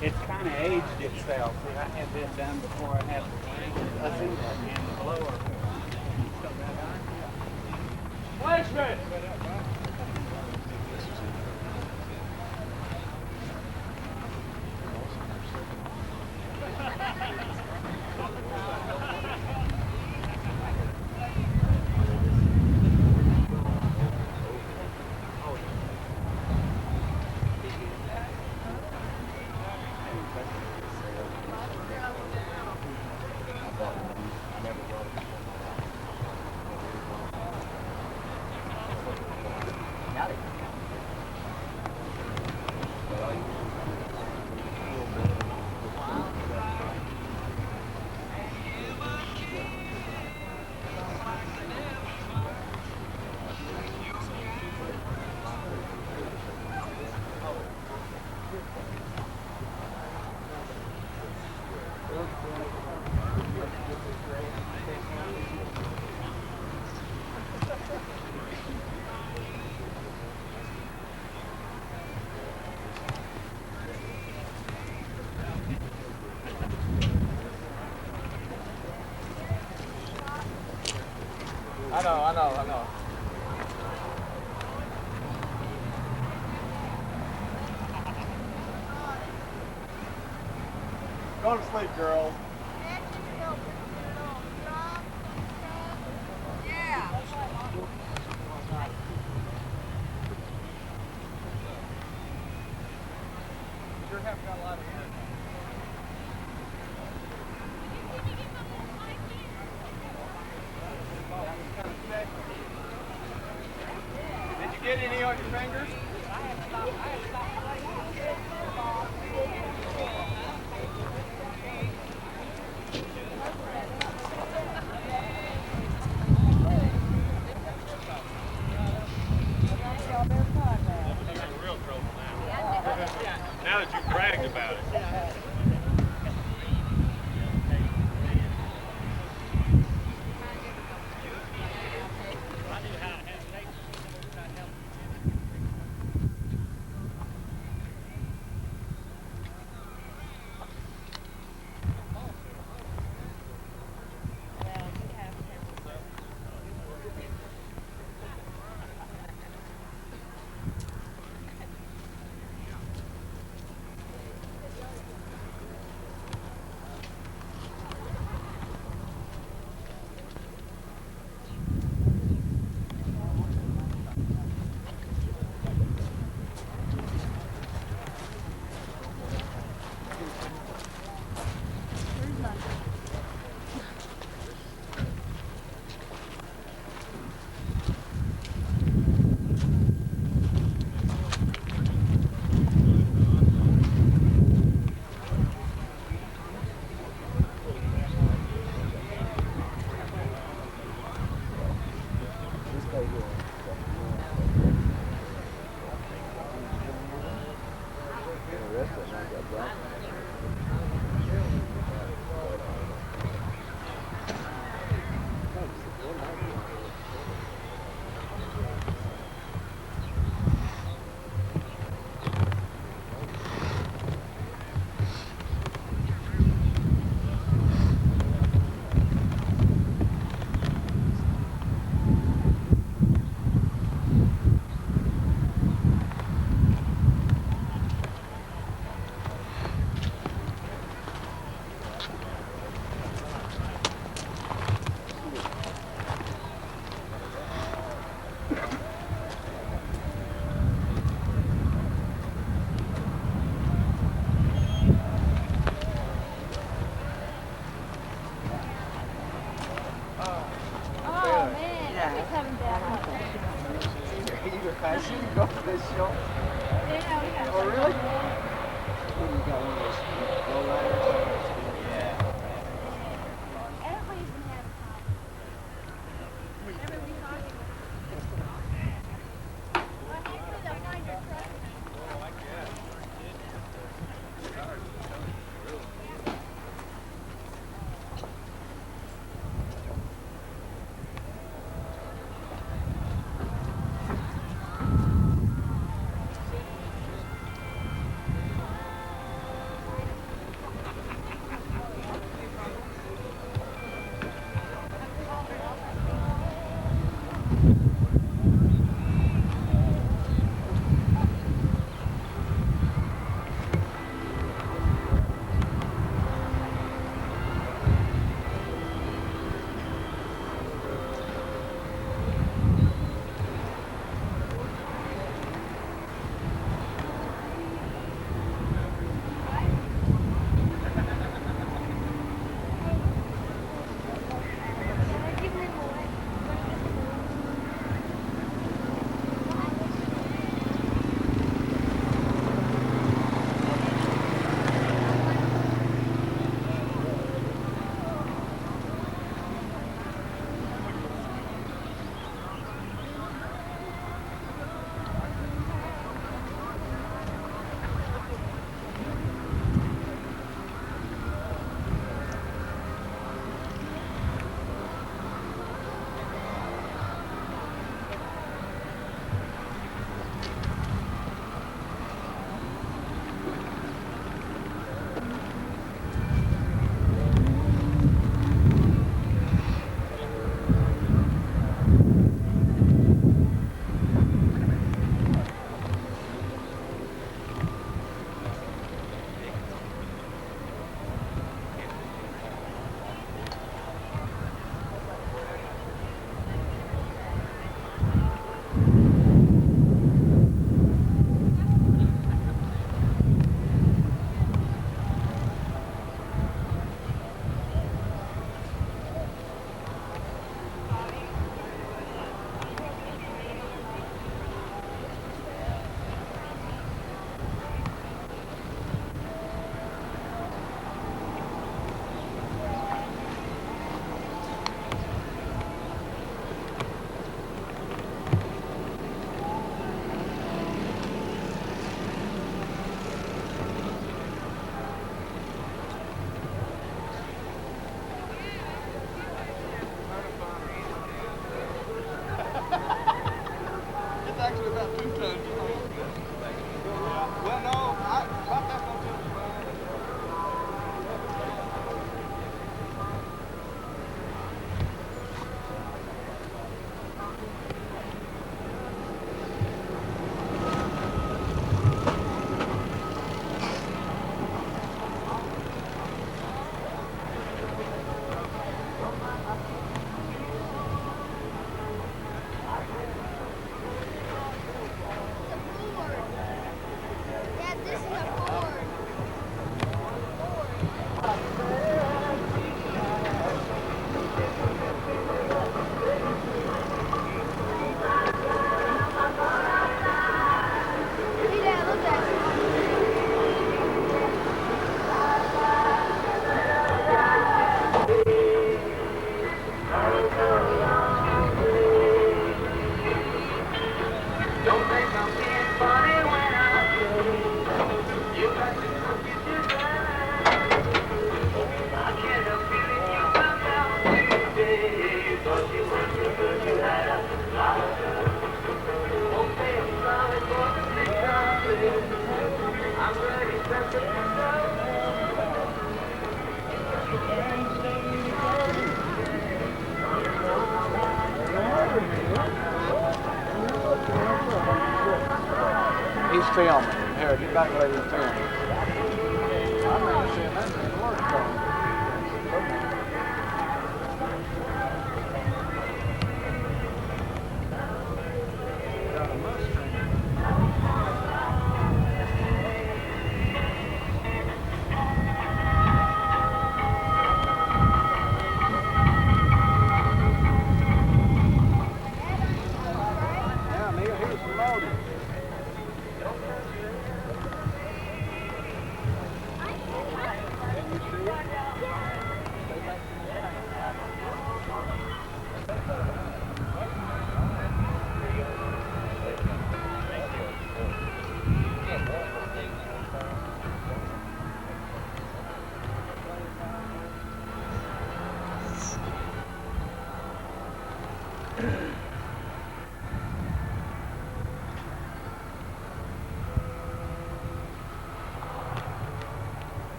It's kind of aged itself. See, I had this done before I had the blower. Flashman! I know. Go to sleep, girls. Yeah. Sure have got a lot of energy. Did you get any on your fingers? Now that you've bragged about it. Oh, really? You got one of those low riders? Yeah. Everybody's gonna have a problem. Everybody's talking. Well, hopefully they'll find your truck. It's actually about 2 tons. Well, no, about that much. Dad, this is a Ford. Hey, Dad, look at that. Don't think I'm being funny when I say you got to look at your back. I can't help feeling you come down today. You thought you were so good, you had a lot of fun. Won't say I'm sorry for the things I said. I'm ready to set the He's filming. Here, get back where you're filming. I'm not seeing that in the Lord's car. Got a Mustang. Yeah, Neil, here's the motor.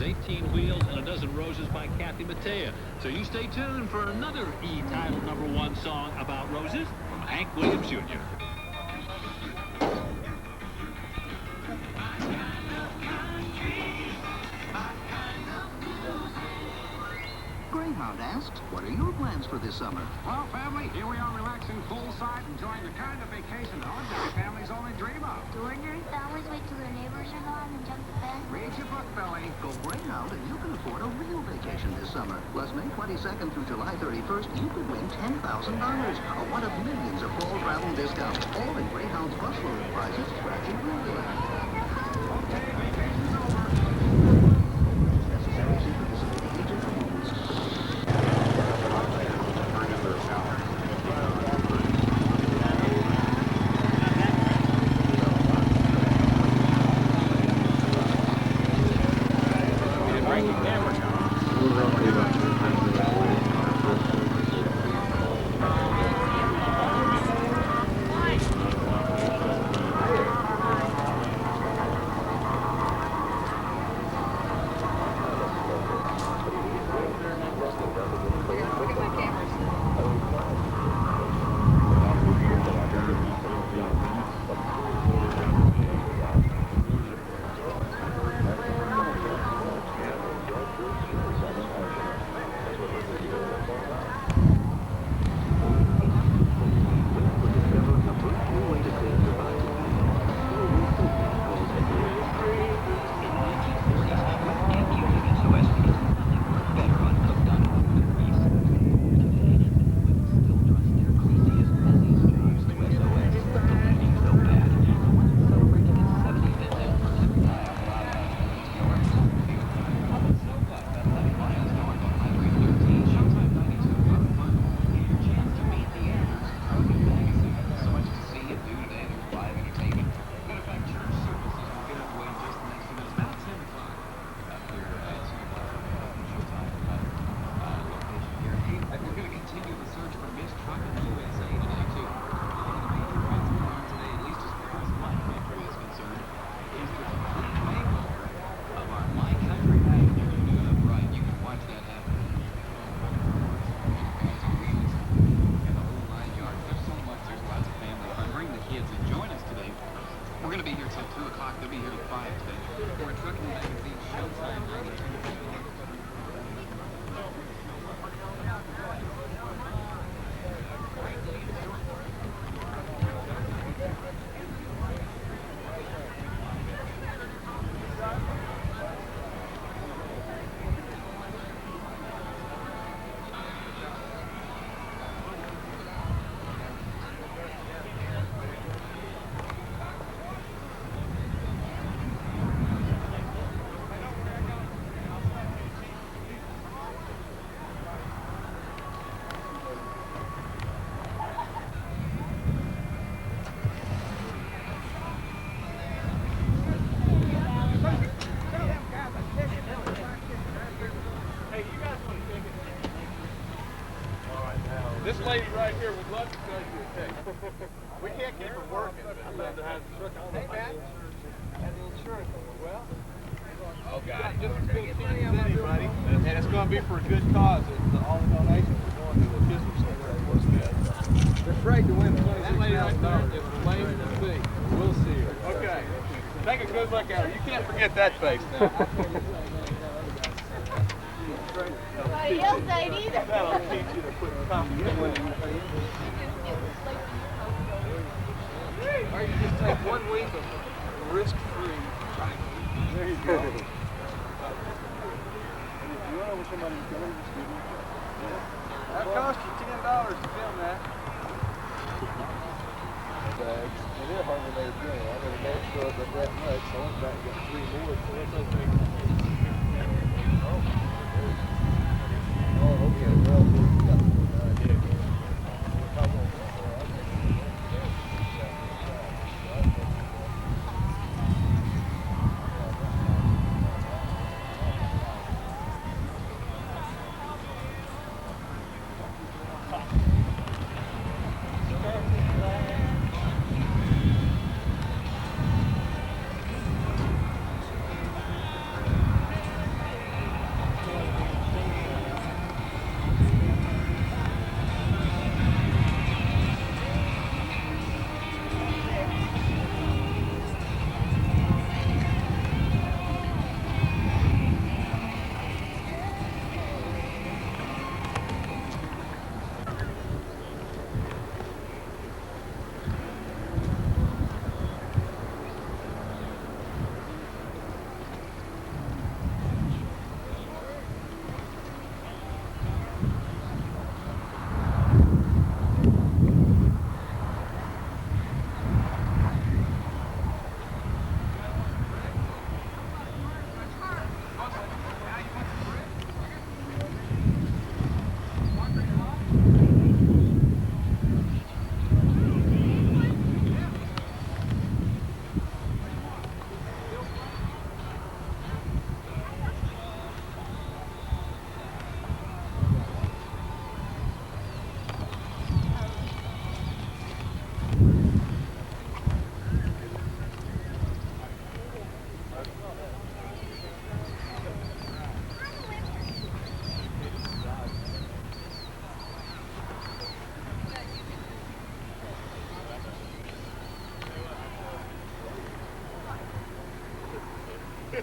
18 Wheels, and a Dozen Roses by Kathy Mattea. So you stay tuned for another E-title #1 song about roses from Hank Williams Jr. Greyhound asks, what are your plans for this summer? Well, family, here we are relaxing poolside, enjoying the kind of vacation that ordinary families only dream of. Do ordinary families wait till their neighbors are gone and jump the fence? Read your book, Billy. Go Greyhound and you can afford a real vacation this summer. Plus, May 22nd through July 31st, you could win $10,000. One of millions of fall travel discounts. All in Greyhound's busload of prizes, scratching regular. Okay, vacation's over. Necessary see participating agent for rules. This lady right here would love to tell you a text. We can't keep her working. Hey, man. Have the insurance. Well, oh, God. Just as good a chance as anybody. And it's going to be for a good cause. It's all the donations are going to the business center. They're afraid to win $26,000. That lady right there is lame to see. We'll see her. Okay. Take a good look at her. You can't forget that face now. Nobody else died either. That'll teach you to put confidence in it. Or you just take 1 week of risk-free. There you go. And if you run over somebody, you can really just give them. That cost you $10 to film that. Bags. And they're hardly made good. I never noticed that much. So I went back and got 3 more, so that's okay. Oh, okay. Well, we got the idea.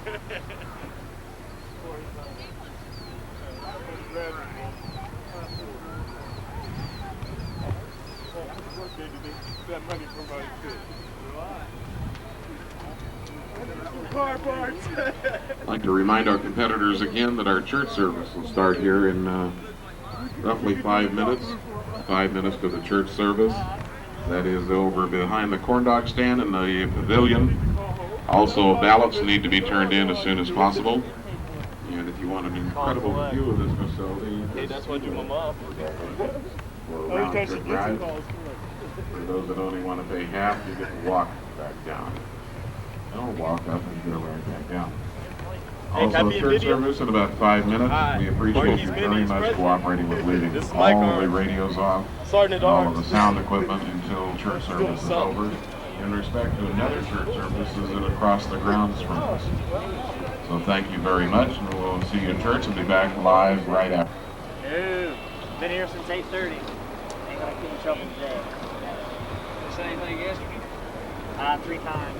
That money from my I'd like to remind our competitors again that our church service will start here in roughly 5 minutes. 5 minutes to the church service. That is over behind the corn dog stand in the pavilion. Also, ballots need to be turned in as soon as possible. And if you want an incredible view of this facility, Hey, that's what you mama. for a round trip ride. For those that only want to pay half, you get to walk back down. Don't walk up and go right back down. Also, church service in about 5 minutes. We appreciate you very much cooperating with leaving all the radios off and all of the sound equipment until church service is over. In respect to another church service is across the grounds from us. So thank you very much, and we'll see you in church and be back live right after. No. Been here since 8:30. Ain't gonna get in trouble today. Say anything yesterday? 3 times.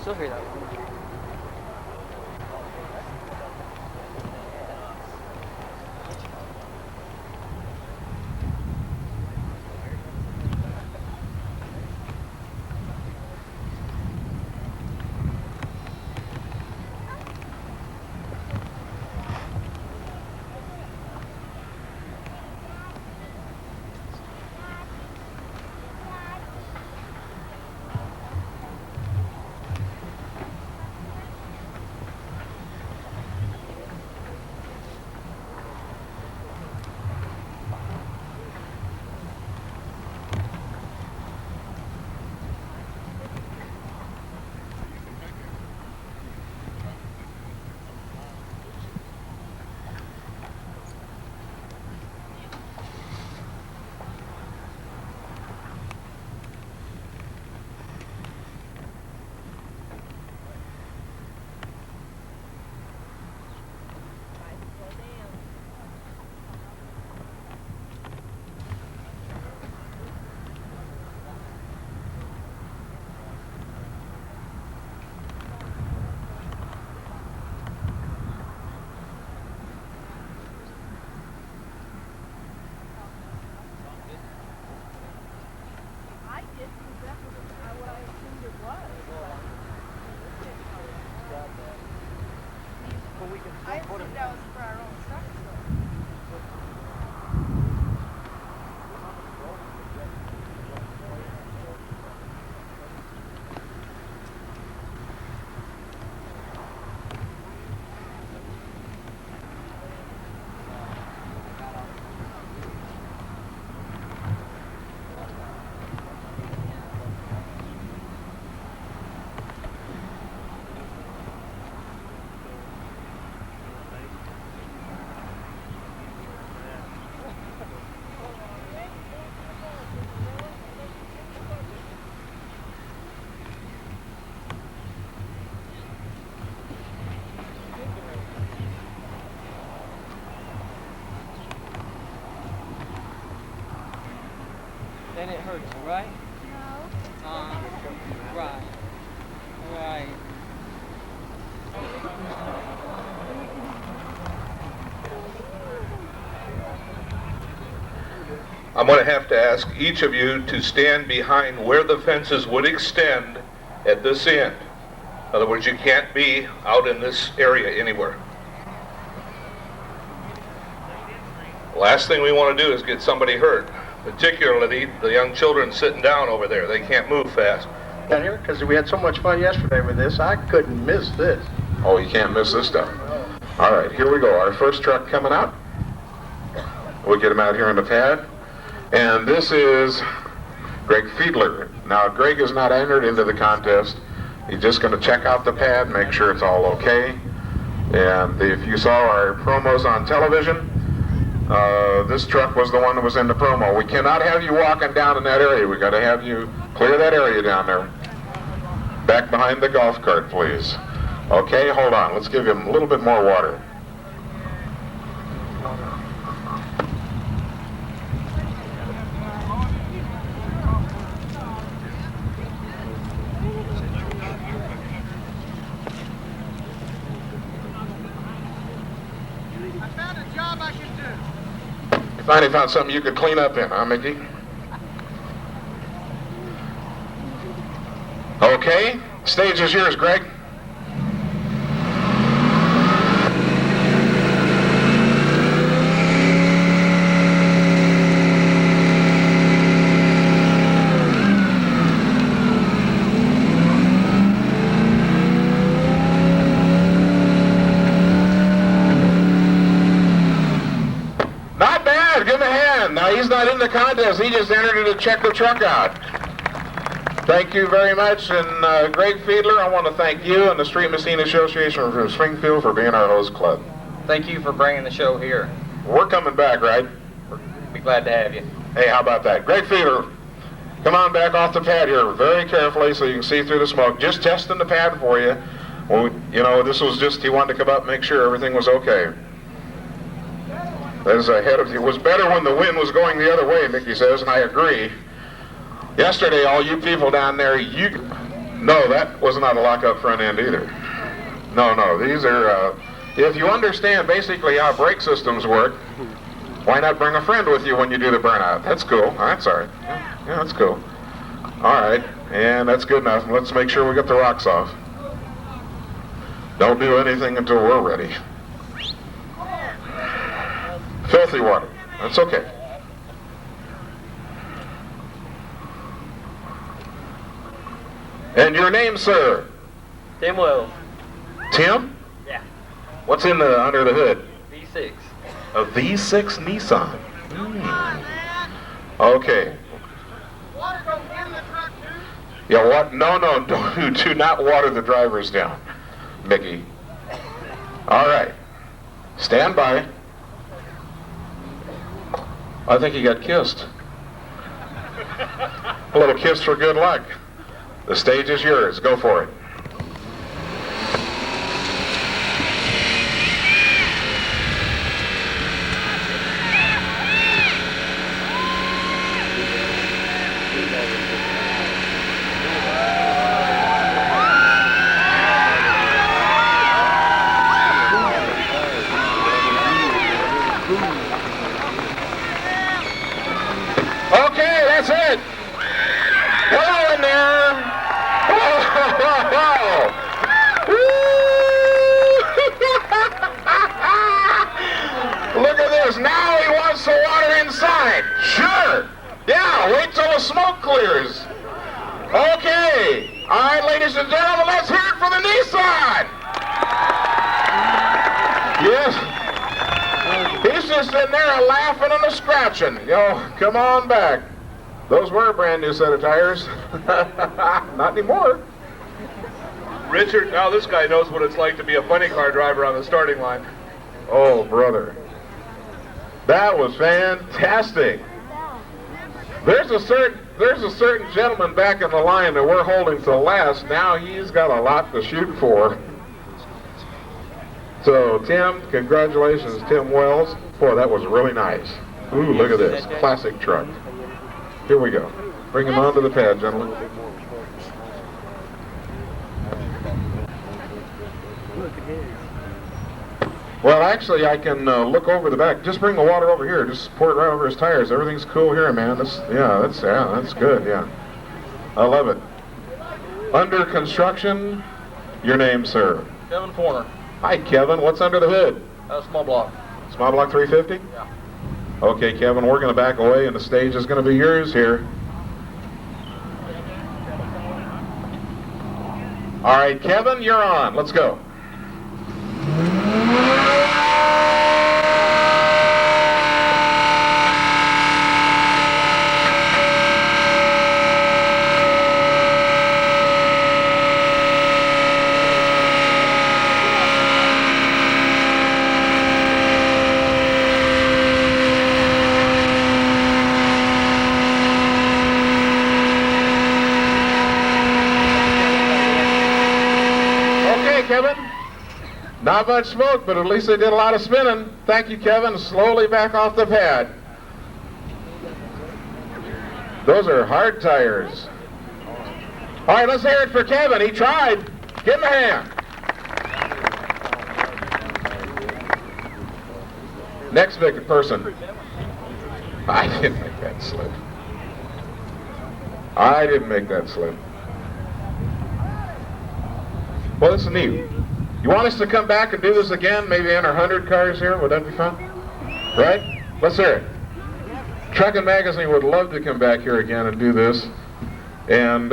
Still hear that one. I assumed that was for our own stuff. Then it hurts you, right? No. Right. Right. I'm going to have to ask each of you to stand behind where the fences would extend at this end. In other words, you can't be out in this area anywhere. Last thing we want to do is get somebody hurt, particularly the young children sitting down over there. They can't move fast. Down here, because we had so much fun yesterday with this, I couldn't miss this. Oh, you can't miss this stuff. All right, here we go. Our first truck coming out. We'll get him out here on the pad. And this is Greg Fiedler. Now, Greg is not entered into the contest. He's just going to check out the pad, make sure it's all okay. And if you saw our promos on television, this truck was the one that was in the promo. We cannot have you walking down in that area. We got to have you clear that area down there. Back behind the golf cart, please. Okay, hold on. Let's give him a little bit more water. I found a job I can do. You finally found something you could clean up in, huh, Mickey? Okay, stage is yours, Greg. Not bad, give him a hand. Now, he's not in the contest, he just entered it to check the truck out. Thank you very much, and Greg Fiedler, I want to thank you and the Street Machine Association of Springfield for being our host club. Thank you for bringing the show here. We're coming back, right? Be glad to have you. Hey, how about that? Greg Fiedler, come on back off the pad here very carefully so you can see through the smoke. Just testing the pad for you. Well, you know, this was just, he wanted to come up and make sure everything was okay. That is ahead of you. It was better when the wind was going the other way, Mickey says, and I agree. Yesterday, all you people down there, no, that was not a lock-up front end either. No, these are, if you understand basically how brake systems work, why not bring a friend with you when you do the burnout? That's cool. That's all right. Yeah, that's cool. All right, and that's good enough. Let's make sure we get the rocks off. Don't do anything until we're ready. Filthy water. That's okay. And your name, sir? Tim Wells. Tim? Yeah. What's in the under the hood? V6. A V6 Nissan. Okay. Water go in the truck too? Yeah, what? No, do not water the drivers down, Mickey. All right. Stand by. I think he got kissed. A little kiss for good luck. The stage is yours. Go for it. Okay, that's it. Hello in there. just in there a-laughing and a-scratching. Yo, come on back. Those were a brand new set of tires. Not anymore. Richard, now this guy knows what it's like to be a funny car driver on the starting line. Oh, brother. That was fantastic. There's a certain gentleman back in the line that we're holding to last. Now he's got a lot to shoot for. So, Tim, congratulations, Tim Wells. Boy, that was really nice. Ooh, look at this. Classic truck. Here we go. Bring him onto the pad, gentlemen. Well, actually, I can look over the back. Just bring the water over here. Just pour it right over his tires. Everything's cool here, man. That's good. Yeah, I love it. Under construction. Your name, sir? Kevin Forner. Hi, Kevin. What's under the hood? Small block. Small block 350. Yeah. Okay, Kevin. We're going to back away, and the stage is going to be yours here. All right, Kevin, you're on. Let's go. Kevin. Not much smoke, but at least they did a lot of spinning. Thank you, Kevin. Slowly back off the pad. Those are hard tires. All right, let's hear it for Kevin. He tried. Give him a hand. Next big person. I didn't make that slip. I didn't make that slip. Well, this is neat. You want us to come back and do this again? Maybe enter 100 cars here? Would that be fun? Right? Let's hear it. Truckin' Magazine would love to come back here again and do this. And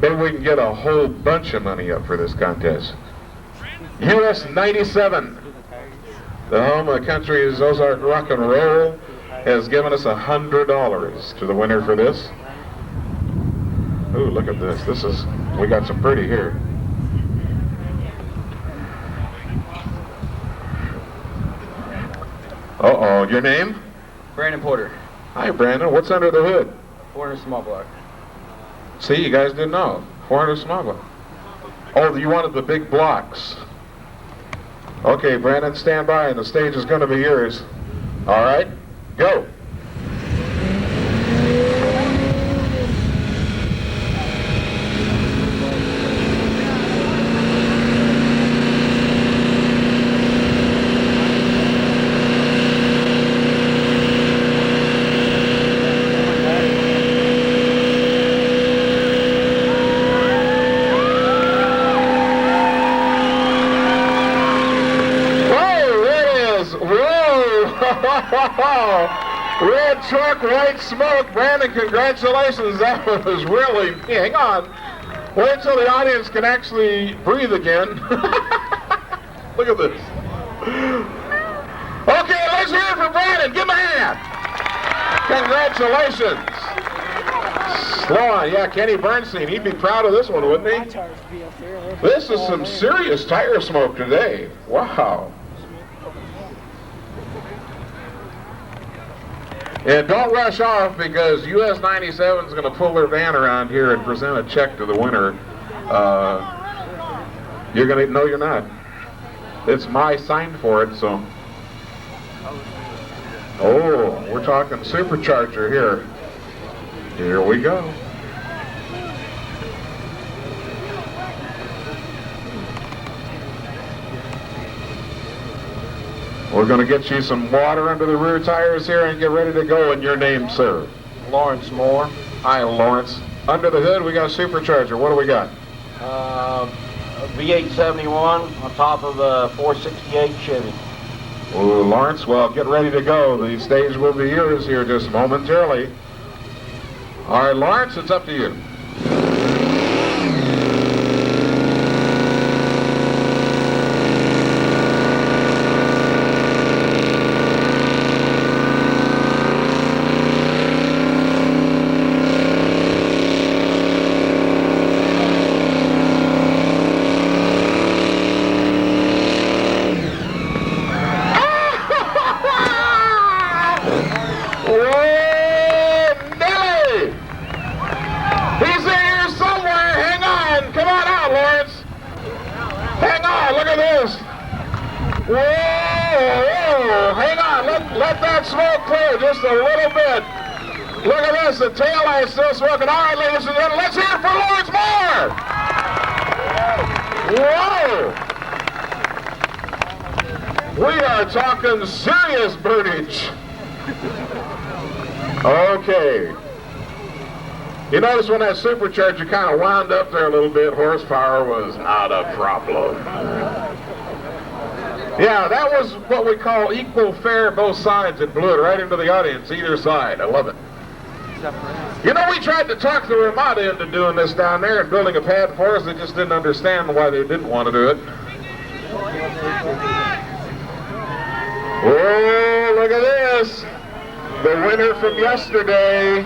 maybe we can get a whole bunch of money up for this contest. US 97, the home of country's Ozark Rock and Roll, has given us $100 to the winner for this. Ooh, look at this. We got some pretty here. Uh-oh, your name? Brandon Porter. Hi, Brandon. What's under the hood? 400 small block. See, you guys didn't know. 400 small block. Oh, you wanted the big blocks. Okay, Brandon, stand by, and the stage is going to be yours. All right, go. Red truck, white smoke. Brandon, congratulations. That was really... Hang on. Wait till the audience can actually breathe again. Look at this. Okay, let's hear it for Brandon. Give him a hand. Congratulations. Slow on. Yeah, Kenny Bernstein. He'd be proud of this one, wouldn't he? This is some serious tire smoke today. Wow. And don't rush off, because US 97 is going to pull their van around here and present a check to the winner. You're going to... No, you're not. It's my sign for it, so... Oh, we're talking supercharger here. Here we go. We're going to get you some water under the rear tires here and get ready to go. And your name, sir? Lawrence Moore. Hi, Lawrence. Under the hood, we got a supercharger. What do we got? V8 71 on top of a 468 Chevy. Well, Lawrence, well, get ready to go. The stage will be yours here just momentarily. All right, Lawrence, it's up to you. at this. Whoa, whoa, hang on, let that smoke clear just a little bit. Look at this, the tail light's still smoking. All right, ladies and gentlemen, let's hear it for Lawrence Moore. Whoa. We are talking serious birdage. Okay. You notice when that supercharger kind of wound up there a little bit, horsepower was not a problem. Yeah, that was what we call equal fair both sides. It blew it right into the audience, either side. I love it. You know, we tried to talk the Ramada into doing this down there and building a pad for us. They just didn't understand why they didn't want to do it. Whoa, look at this. The winner from yesterday.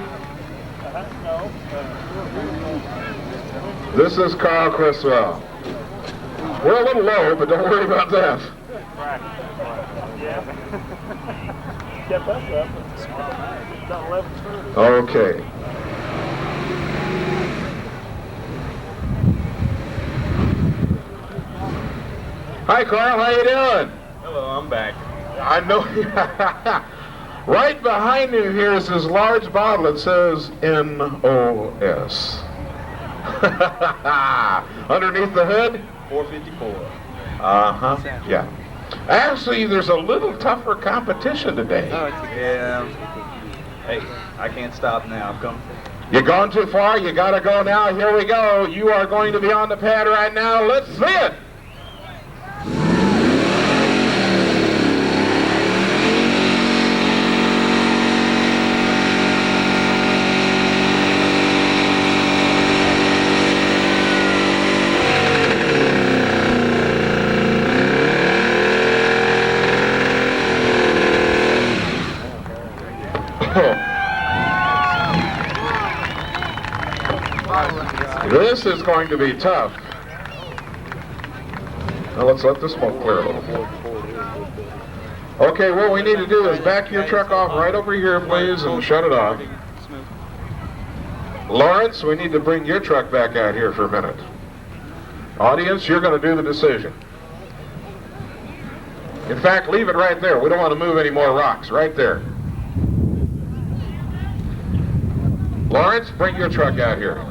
This is Carl Criswell. We're a little low, but don't worry about that. Okay. Hi, Carl. How you doing? Hello, I'm back. I know. Right behind you here is this large bottle. It says NOS. Underneath the hood? 454. Uh-huh. Yeah. Actually, there's a little tougher competition today. Yeah. Hey, I can't stop now. I'm coming. You're going too far. You got to go now. Here we go. You are going to be on the pad right now. Let's see it. This is going to be tough. Now let's let the smoke clear a little bit. Okay, what we need to do is back your truck off right over here, please, and shut it off. Lawrence, we need to bring your truck back out here for a minute. Audience, you're going to do the decision. In fact, leave it right there. We don't want to move any more rocks. Right there. Lawrence, bring your truck out here.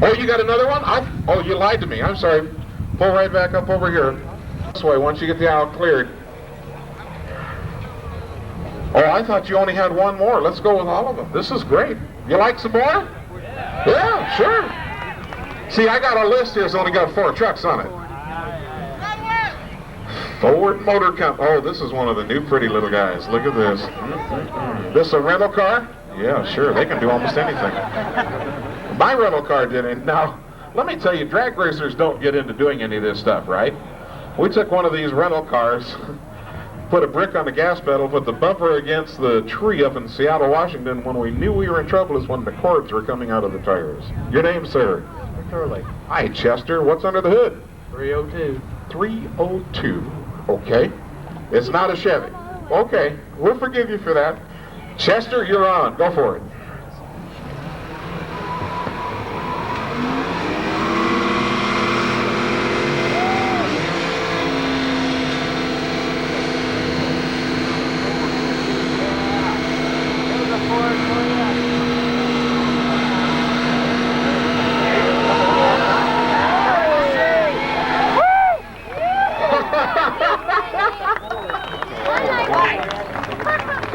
Oh, you got another one? Oh, you lied to me. I'm sorry. Pull right back up over here. This way, once you get the aisle cleared. Oh, I thought you only had one more. Let's go with all of them. This is great. You like some more? Yeah, sure. See, I got a list here. It's only got 4 trucks on it. Ford Motor Company. Oh, this is one of the new pretty little guys. Look at this. This a rental car? Yeah, sure. They can do almost anything. My rental car didn't. Now, let me tell you, drag racers don't get into doing any of this stuff, right? We took one of these rental cars, put a brick on the gas pedal, put the bumper against the tree up in Seattle, Washington. When we knew we were in trouble is when the cords were coming out of the tires. Your name, sir? Curly. Hi, Chester. What's under the hood? 302. 302. Okay. It's not a Chevy. Okay. We'll forgive you for that. Chester, you're on. Go for it.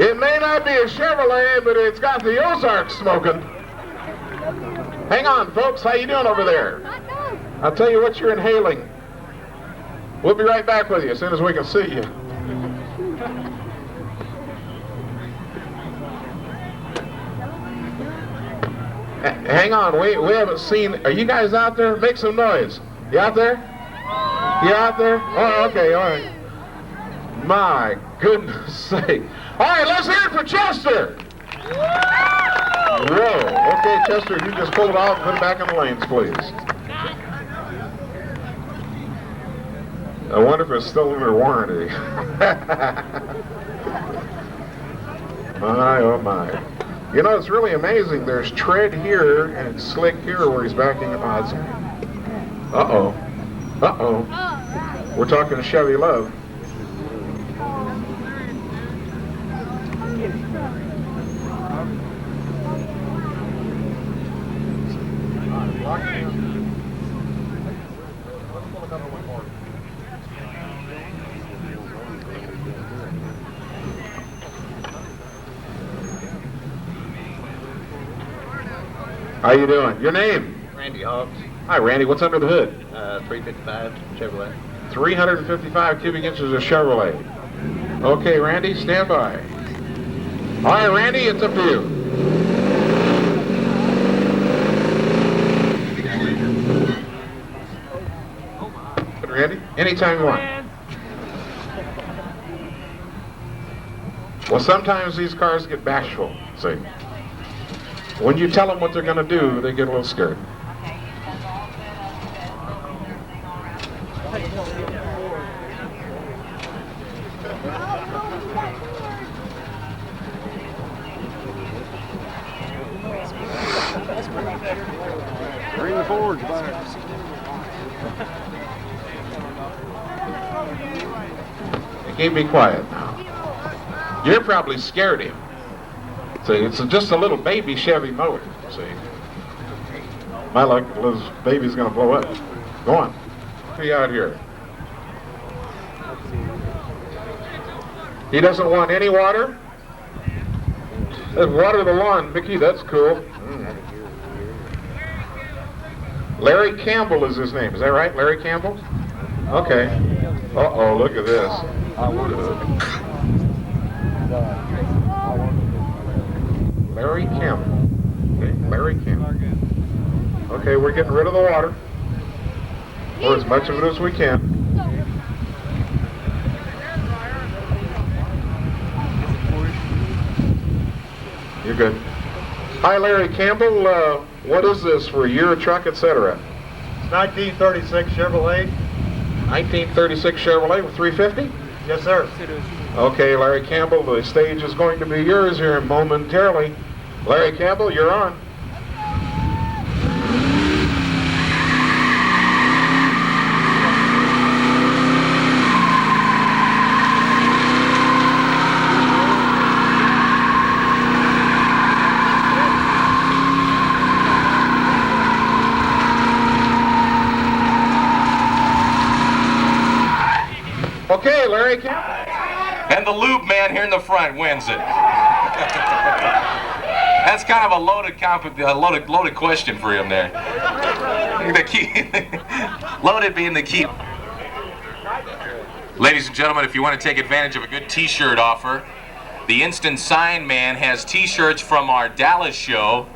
It may not be a Chevrolet, but it's got the Ozarks smoking. Hang on, folks. How you doing over there? I'll tell you what you're inhaling. We'll be right back with you as soon as we can see you. Hang on. We haven't seen... Are you guys out there? Make some noise. You out there? You out there? Oh, okay. All right. My goodness sake. All right, let's hear it for Chester. Whoa. Okay, Chester, you just pull it off and put it back in the lanes, please. I wonder if it's still under warranty. My, oh my. You know, it's really amazing. There's tread here and it's slick here where he's backing up. Uh-oh. Uh-oh. We're talking to Chevy Love. How you doing? Your name? Randy Hobbs, Hi, Randy. What's under the hood? 355 Chevrolet. 355 cubic inches of Chevrolet. Okay, Randy, stand by. All right, Randy, it's up to you. Randy, anytime you want. Well, sometimes these cars get bashful, see. When you tell them what they're going to do, they get a little scared. Bring the Fords back. You can't be quiet now. You're probably scared of him. See, it's just a little baby Chevy motor, see. My luck, this baby's going to blow up. Go on. Be out here. He doesn't want any water? Let's water the lawn, Mickey, that's cool. Larry Campbell is his name, is that right? Larry Campbell? Okay. Uh-oh, look at this. Larry Campbell. Okay, Larry Campbell. Okay, we're getting rid of the water. Or as much of it as we can. You're good. Hi, Larry Campbell. What is this for year, truck, etc.? 1936 Chevrolet. 1936 Chevrolet with 350? Yes, sir. Okay, Larry Campbell, the stage is going to be yours here momentarily. Larry Campbell, you're on. Okay, Larry Campbell. And the lube man here in the front wins it. That's kind of a loaded question for him there. The key, loaded being the key. Ladies and gentlemen, if you want to take advantage of a good T-shirt offer, the Instant Sign Man has T-shirts from our Dallas show.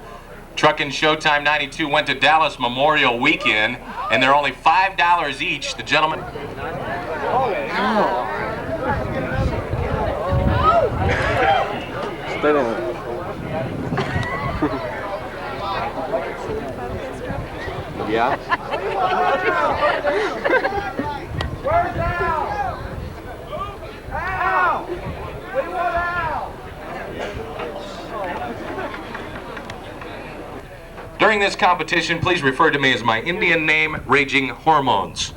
Truckin' Showtime 92 went to Dallas Memorial Weekend, and they're only $5 each. The gentleman. Stay on. Yeah. Where's Al? Al! We want Al! During this competition, please refer to me as my Indian name, Raging Hormones.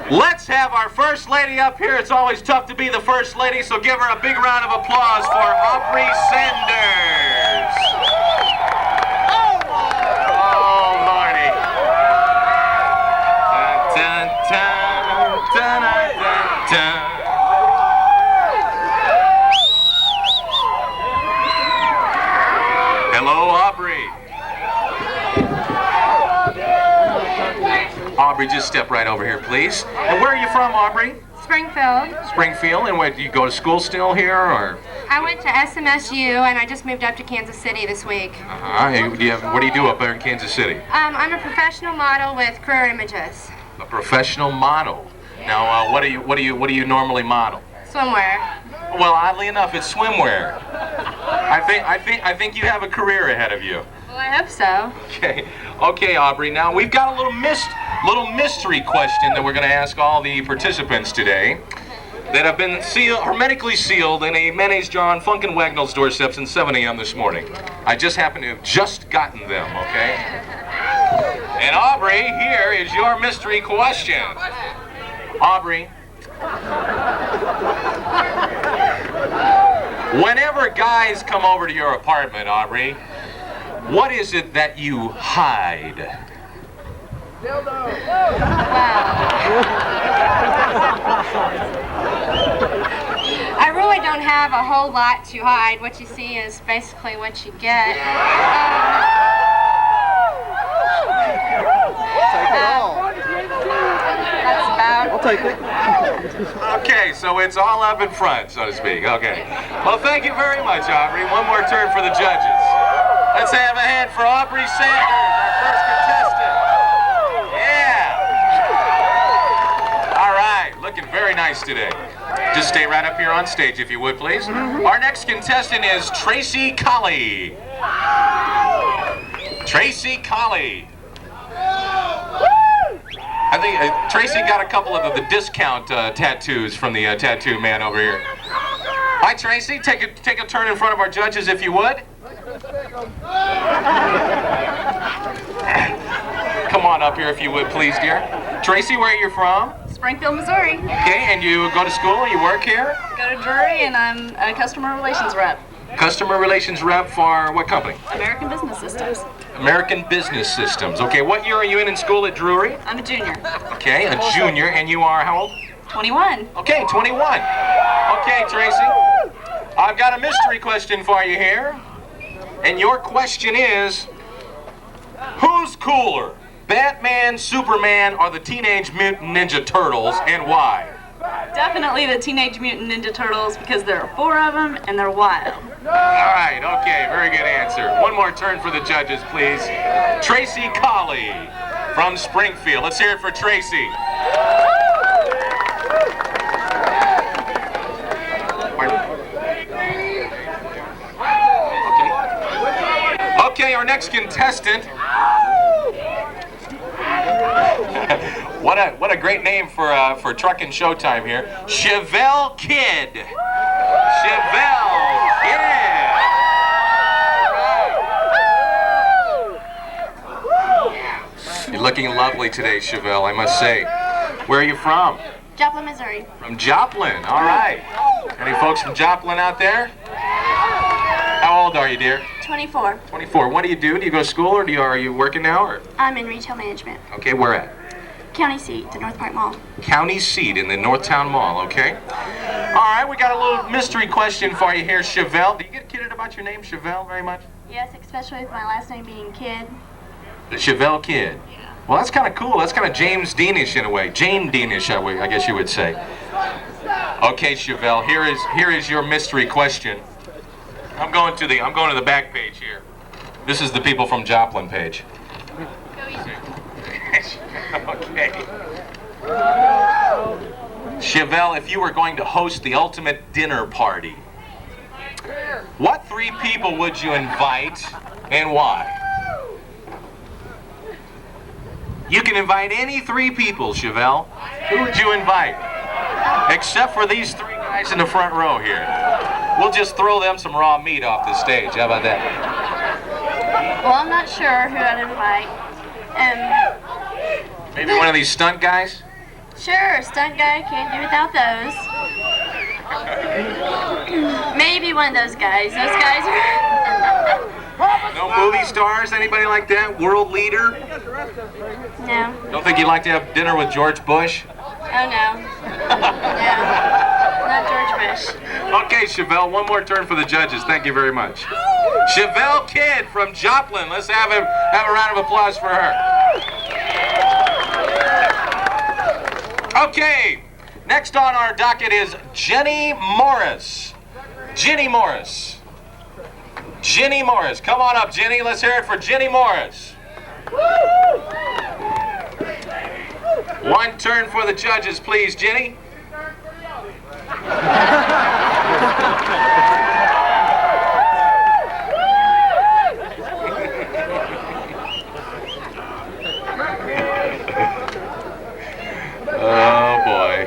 Let's have our First Lady up here. It's always tough to be the First Lady, so give her a big round of applause for Aubrey Sanders. Oh, Marty. Dun, dun, dun, dun, dun, dun. Hello, Aubrey. Aubrey, just step right over here, please. And where are you from, Aubrey? Springfield. Springfield. And what, do you go to school still here, or? I went to SMSU, and I just moved up to Kansas City this week. Hey, what do you do up there in Kansas City? I'm a professional model with Career Images. A professional model. Now, what do you normally model? Swimwear. Well, oddly enough, it's swimwear. I think you have a career ahead of you. Well, I hope so. Okay, Aubrey. Now we've got a little mystery question that we're going to ask all the participants today, that have been hermetically sealed in a mayonnaise jar on Funk and Wagnall's doorstep since 7 a.m. this morning. I just happen to have just gotten them. Okay. And Aubrey, Aubrey, here is your mystery question. Aubrey. Whenever guys come over to your apartment, Aubrey, what is it that you hide? I really don't have a whole lot to hide. What you see is basically what you get. That's about. I'll take it. Okay, so it's all up in front, so to speak. Okay. Well, thank you very much, Aubrey. One more turn for the judges. Let's have a hand for Aubrey Sanders, our first contestant. Yeah. All right, looking very nice today. Just stay right up here on stage, if you would, please. Our next contestant is Tracy Colley. Tracy Colley. I think Tracy got a couple of the discount tattoos from the tattoo man over here. Hi, Tracy. Take a turn in front of our judges, if you would. Come on up here, if you would, please, dear. Tracy, where are you from? Springfield, Missouri. Okay, and you go to school, you work here? Go to Drury, and I'm a customer relations rep. Customer relations rep for what company? American Business Systems. American Business Systems. Okay, what year are you in school at Drury? I'm a junior. Okay, a junior, and you are how old? 21. Okay, 21. Okay, Tracy, I've got a mystery question for you here. And your question is, who's cooler, Batman, Superman, or the Teenage Mutant Ninja Turtles, and why? Definitely the Teenage Mutant Ninja Turtles, because there are 4 of them and they're wild. All right, okay, very good answer. One more turn for the judges, please. Tracy Colley from Springfield. Let's hear it for Tracy. Okay, our next contestant. What a great name for Truckin' Showtime here. Chevelle Kid. Chevelle Kid. You're looking lovely today, Chevelle, I must say. Where are you from? Joplin, Missouri. From Joplin, all right. Any folks from Joplin out there? How old are you, dear? 24. 24. What do you do? Do you go to school, or are you working now? Or? I'm in retail management. Okay, where at? County seat, the North Park Mall. County seat in the Northtown Mall, okay? All right, we got a little mystery question for you here, Chevelle. Do you get kidded about your name, Chevelle, very much? Yes, especially with my last name being Kid. The Chevelle Kid. Yeah. Well, that's kind of cool. That's kind of James Deanish in a way. Jane Deanish, I guess you would say. Okay, Chevelle, here is your mystery question. I'm going to the back page here. This is the people from Joplin page. Okay. Chevelle, if you were going to host the ultimate dinner party, what 3 people would you invite and why? You can invite any 3 people, Chevelle. Who would you invite? Except for these 3 guys in the front row here. We'll just throw them some raw meat off the stage. How about that? Well, I'm not sure who I'd invite. Maybe one of these stunt guys? Sure, stunt guy, can't do without those. Maybe one of those guys. Those guys are... No movie stars, anybody like that? World leader? No. Don't think you'd like to have dinner with George Bush? Oh, no. No. Not George Bush. Okay, Chevelle, one more turn for the judges. Thank you very much. Chevelle Kid from Joplin. Let's have a round of applause for her. Okay, next on our docket is Jenny Morris. Jenny Morris. Jenny Morris. Come on up, Jenny. Let's hear it for Jenny Morris. One turn for the judges, please, Jenny. Oh, boy.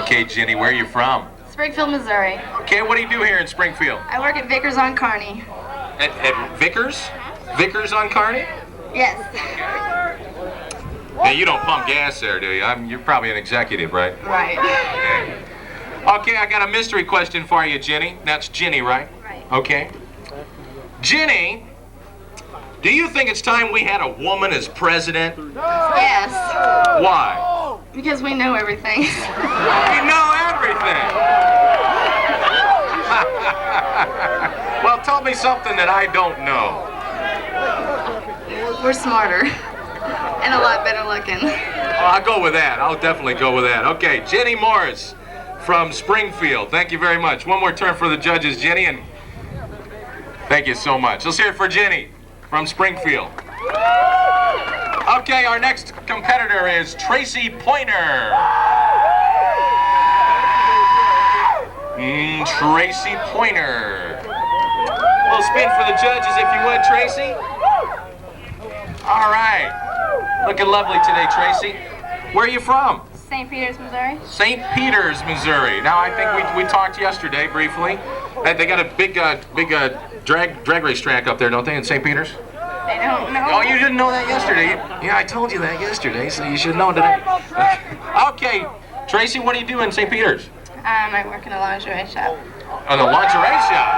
Okay, Jenny, where are you from? Springfield, Missouri. Okay, what do you do here in Springfield? I work at Vickers on Kearney. At Vickers? Vickers on Kearney? Yes. Hey, you don't pump gas there, do you? You're probably an executive, right? Right. Okay, I got a mystery question for you, Jenny. That's Jenny, right? Right. Okay. Jenny, do you think it's time we had a woman as president? Yes. Why? Because we know everything. We know everything. Well, tell me something that I don't know. We're smarter. And a lot better looking. Oh, I'll go with that. I'll definitely go with that. Okay, Jenny Morris from Springfield. Thank you very much. One more turn for the judges, Jenny, and thank you so much. Let's hear it for Jenny from Springfield. Okay, our next competitor is Tracy Pointer. Tracy Pointer. A little spin for the judges, if you would, Tracy. All right. Looking lovely today, Tracy. Where are you from? St. Peters, Missouri. St. Peters, Missouri. Now, I think we talked yesterday briefly. They got a big drag race track up there, don't they, in St. Peters? I don't know. Oh, you didn't know that yesterday? Yeah, I told you that yesterday, so you should know today. Okay, Tracy, what do you do in St. Peters? I work in a lingerie shop. On a lingerie shop?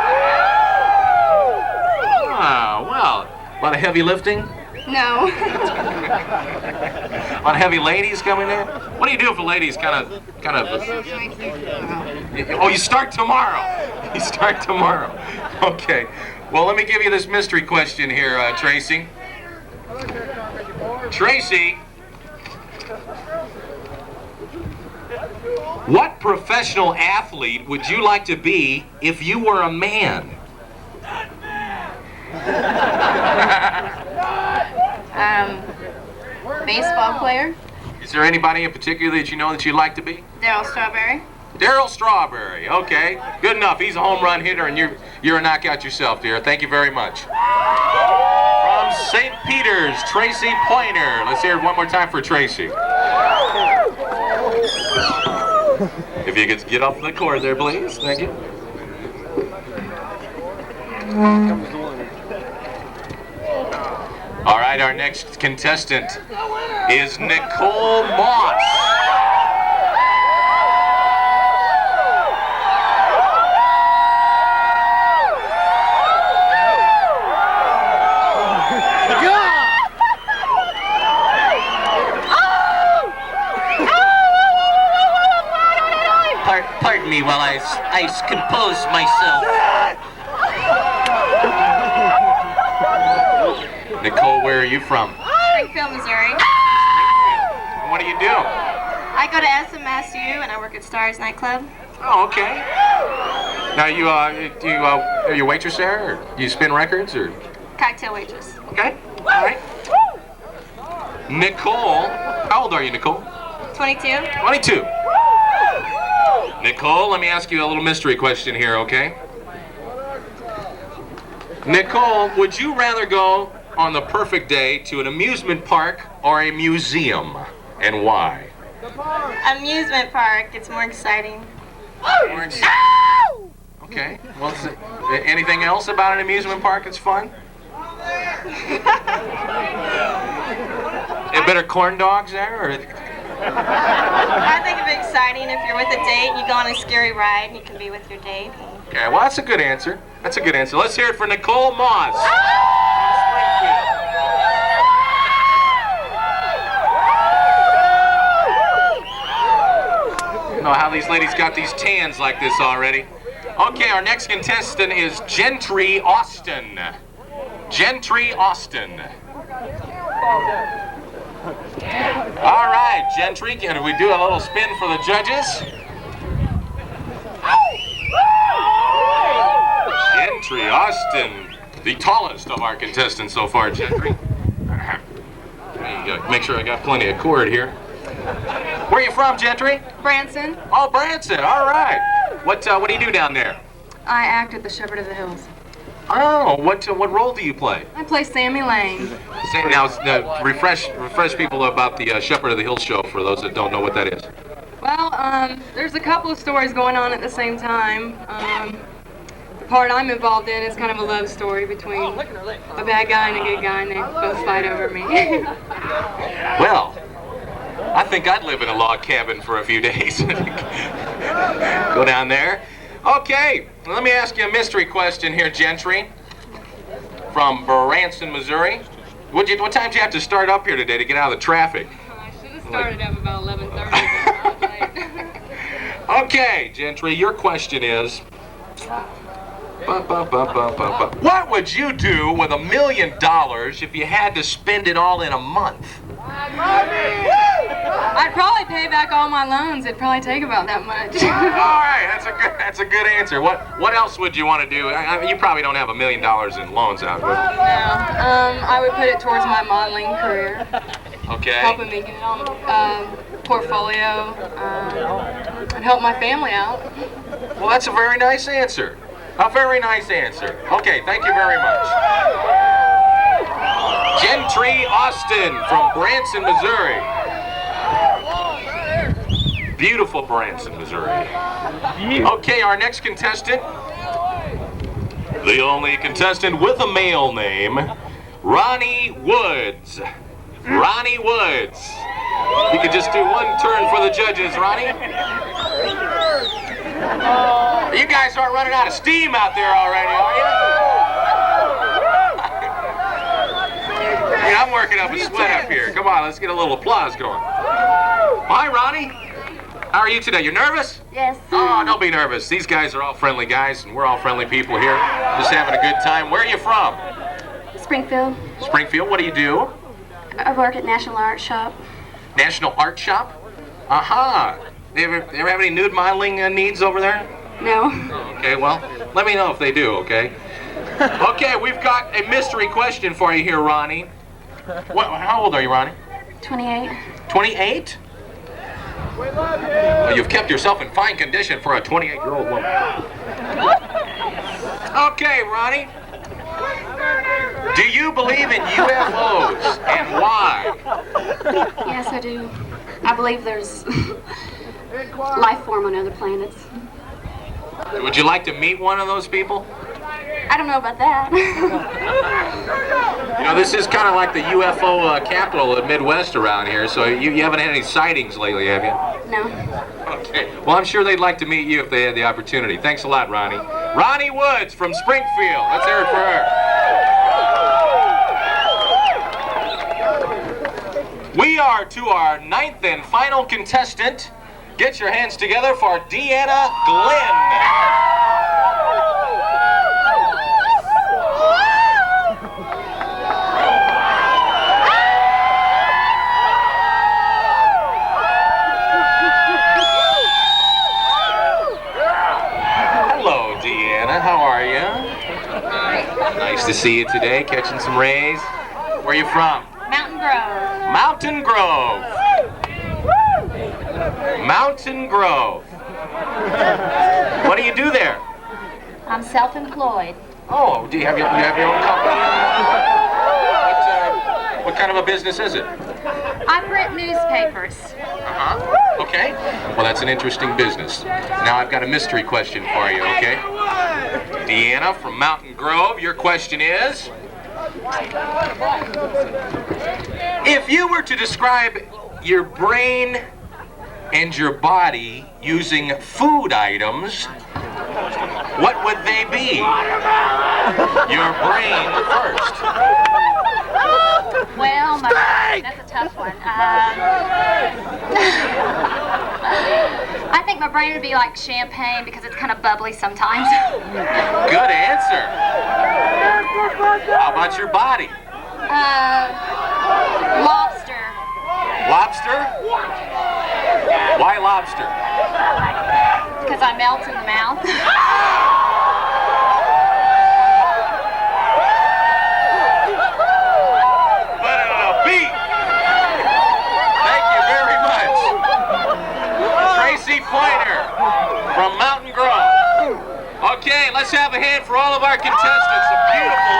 Ah, well, a lot of heavy lifting? No. A lot of heavy ladies coming in? What do you do if a lady's kind of... Oh, you start tomorrow. You start tomorrow. Okay. Well, let me give you this mystery question here, Tracy. Tracy, what professional athlete would you like to be if you were a man? Baseball player. Is there anybody in particular that you know that you'd like to be? Darryl Strawberry. Darryl Strawberry. Okay, good enough. He's a home run hitter, and you're a knockout yourself, dear. Thank you very much. From St. Peters, Tracy Pointer. Let's hear it one more time for Tracy. If you could get off the cord there, please. Thank you. All right, our next contestant is Nicole Moss. Pardon me while I compose myself. Nicole, where are you from? Springfield, Missouri. What do you do? I go to SMSU and I work at Stars nightclub. Oh, okay. Now are you a waitress there, or do you spin records, or? Cocktail waitress. Okay. All right. Nicole, how old are you, Nicole? 22. 22. Nicole, let me ask you a little mystery question here, okay? Nicole, would you rather go on the perfect day to an amusement park or a museum, and why? Amusement park. It's more exciting. More exciting. Okay. Well, anything else about an amusement park that's fun? Better corn dogs there, or? I think it'd be exciting if you're with a date, you go on a scary ride, and you can be with your date. Okay, well, that's a good answer. That's a good answer. Let's hear it for Nicole Moss. I don't know how these ladies got these tans like this already. Okay, our next contestant is Gentry Austin. Gentry Austin. All right, Gentry, can we do a little spin for the judges? Gentry Austin, the tallest of our contestants so far, Gentry. There you go. Make sure I got plenty of cord here. Where are you from, Gentry? Branson. Oh, Branson. All right. What do you do down there? I act at the Shepherd of the Hills. Oh, what role do you play? I play Sammy Lane. Now, refresh people about the Shepherd of the Hills show for those that don't know what that is. Well, there's a couple of stories going on at the same time. The part I'm involved in is kind of a love story between a bad guy and a good guy, and they both fight over me. Well, I think I'd live in a log cabin for a few days. Go down there. Okay, let me ask you a mystery question here, Gentry, from Branson, Missouri. What time did you have to start up here today to get out of the traffic? I should have started up about 11:30. Okay, Gentry, your question is, what would you do with $1 million if you had to spend it all in a month? I'd probably pay back all my loans. It'd probably take about that much. All right, that's a good answer. What else would you want to do? You probably don't have $1 million in loans out, would you? No. I would put it towards my modeling career. Okay. Helping me get on portfolio and help my family out. Well, that's a very nice answer. A very nice answer. Okay, thank you very much. Gentry Austin from Branson, Missouri. Beautiful Branson, Missouri. Okay, our next contestant, the only contestant with a male name, Ronnie Woods. Ronnie Woods. You could just do one turn for the judges, Ronnie. You guys aren't running out of steam out there already, are you? Yeah, I'm working up a sweat up here. Come on, let's get a little applause going. Hi, Ronnie. How are you today? You nervous? Yes. Oh, don't be nervous. These guys are all friendly guys, and we're all friendly people here. Just having a good time. Where are you from? Springfield. Springfield. What do you do? I work at National Art Shop. National Art Shop? Aha. They ever have any nude modeling needs over there? No. Okay, well, let me know if they do, okay? Okay, we've got a mystery question for you here, Ronnie. How old are you, Ronnie? 28. 28? Well, you've kept yourself in fine condition for a 28-year-old woman. Okay, Ronnie. Do you believe in UFOs, and why? Yes, I do. I believe there's life form on other planets. Would you like to meet one of those people? I don't know about that. You know, this is kind of like the UFO capital of the Midwest around here, so you haven't had any sightings lately, have you? No. Okay. Well, I'm sure they'd like to meet you if they had the opportunity. Thanks a lot, Ronnie. Ronnie Woods from Springfield. Let's hear it for her. We are to our 9th and final contestant. Get your hands together for Deanna Glenn. Hello, Deanna. How are you? Nice to see you today. Catching some rays. Where are you from? Mountain Grove. Mountain Grove. Mountain Grove. What do you do there? I'm self-employed. Oh, do you have your own company? What kind of a business is it? I print newspapers. Uh-huh. Okay. Well, that's an interesting business. Now I've got a mystery question for you, okay? Deanna from Mountain Grove, your question is, if you were to describe your brain and your body using food items, what would they be? Your brain first. Well, that's a tough one. I think my brain would be like champagne because it's kind of bubbly sometimes. Good answer. How about your body? Lobster. Lobster? Why lobster? Because I melt in the mouth. Put it on a beat. Thank you very much. Tracy Pointer from Mountain Grove. Okay, let's have a hand for all of our contestants. A beautiful